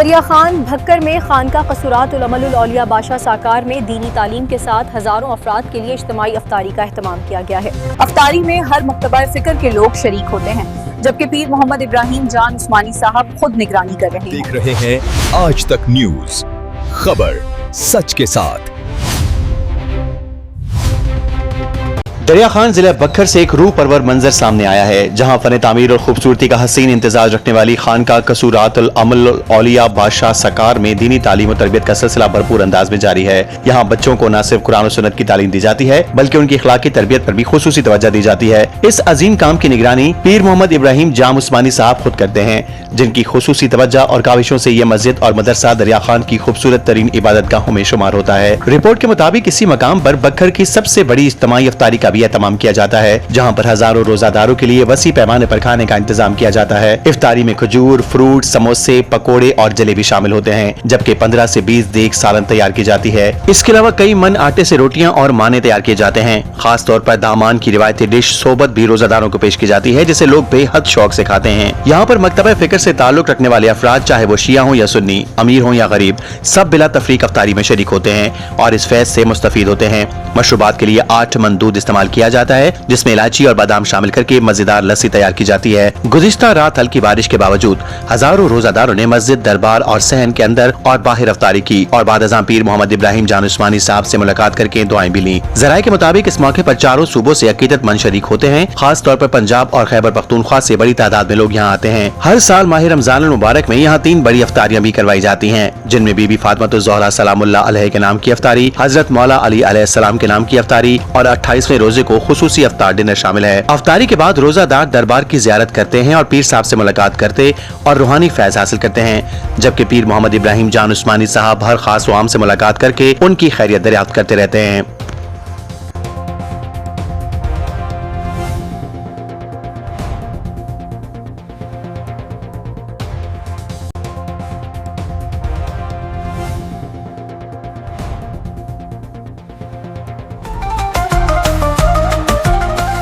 دریا خان بھکر میں خانقاہ قصورات العمل العلیہ بادشاہ ساکار میں دینی تعلیم کے ساتھ ہزاروں افراد کے لیے اجتماعی افطاری کا اہتمام کیا گیا ہے۔ افطاری میں ہر مکتبہ فکر کے لوگ شریک ہوتے ہیں، جبکہ پیر محمد ابراہیم جان عثمانی صاحب خود نگرانی کر رہے ہیں۔ دیکھ رہے ہیں آج تک نیوز، خبر سچ کے ساتھ۔ دریا خان ضلع بکھر سے ایک روح پرور منظر سامنے آیا ہے، جہاں فن تعمیر اور خوبصورتی کا حسین امتزاج رکھنے والی خانقاہ قصورات العمل العلیہ بادشاہ ساکار میں دینی تعلیم و تربیت کا سلسلہ بھرپور انداز میں جاری ہے۔ یہاں بچوں کو نہ صرف قرآن و سنت کی تعلیم دی جاتی ہے بلکہ ان کی اخلاقی تربیت پر بھی خصوصی توجہ دی جاتی ہے۔ اس عظیم کام کی نگرانی پیر محمد ابراہیم جام عثمانی صاحب خود کرتے ہیں، جن کی خصوصی توجہ اور کاوشوں سے یہ مسجد اور مدرسہ دریا خان کی خوبصورت ترین عبادت گاہوں میں شمار ہوتا ہے۔ رپورٹ کے مطابق اسی مقام پر بکھر کی سب سے بڑی اجتماعی افطاری کا بھی اہتمام کیا جاتا ہے، جہاں پر ہزاروں روزہ داروں کے لیے وسیع پیمانے پر کھانے کا انتظام کیا جاتا ہے۔ افطاری میں کھجور، فروٹ، سموسے، پکوڑے اور جلیبی شامل ہوتے ہیں، جبکہ 15 سے 20 دیگ سالن تیار کی جاتی ہے۔ اس کے علاوہ کئی من آٹے سے روٹیاں اور مانے تیار کیے جاتے ہیں۔ خاص طور پر دامان کی روایتی ڈش صوبت بھی روزہ داروں کو پیش کی جاتی ہے، جسے لوگ بے حد شوق سے کھاتے ہیں۔ یہاں پر مکتبہ فکر سے تعلق رکھنے والے افراد، چاہے وہ شیعہ ہوں یا سنی، امیر ہوں یا غریب، سب بلا تفریق افطاری میں شریک ہوتے ہیں اور اس فیض سے مستفید ہوتے ہیں۔ مشروبات کے لیے 8 من دودھ استعمال کیا جاتا ہے، جس میں الائچی اور بادام شامل کر کے مزیدار لسی تیار کی جاتی ہے۔ گزشتہ رات ہلکی بارش کے باوجود ہزاروں روزہ داروں نے مسجد، دربار اور صحن کے اندر اور باہر افطاری کی اور بعد ازاں پیر محمد ابراہیم جان عثمانی صاحب سے ملاقات کر کے دعائیں بھی لیں۔ ذرائع کے مطابق اس موقع پر چاروں صوبوں سے عقیدت مند شریک ہوتے ہیں۔ خاص طور پر پنجاب اور خیبر پختونخوا سے بڑی تعداد میں لوگ یہاں آتے ہیں۔ ہر سال ماہ رمضان المبارک میں یہاں 3 بڑی افطاریاں بھی کروائی جاتی ہیں، جن میں بی بی فاطمہ الزہرا سلام اللہ علیہ کے نام کی افطاری، حضرت مولا علی علیہ السلام کے نام کی افطاری اور 28ویں روزے کو خصوصی افطار ڈنر شامل ہے۔ افطاری کے بعد روزہ دار دربار کی زیارت کرتے ہیں اور پیر صاحب سے ملاقات کرتے اور روحانی فیض حاصل کرتے ہیں، جبکہ پیر محمد ابراہیم جان عثمانی صاحب ہر خاص و عام سے ملاقات کر کے ان کی خیریت دریافت کرتے رہتے ہیں۔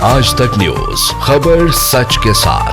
آج تک نیوز، خبر سچ کے ساتھ۔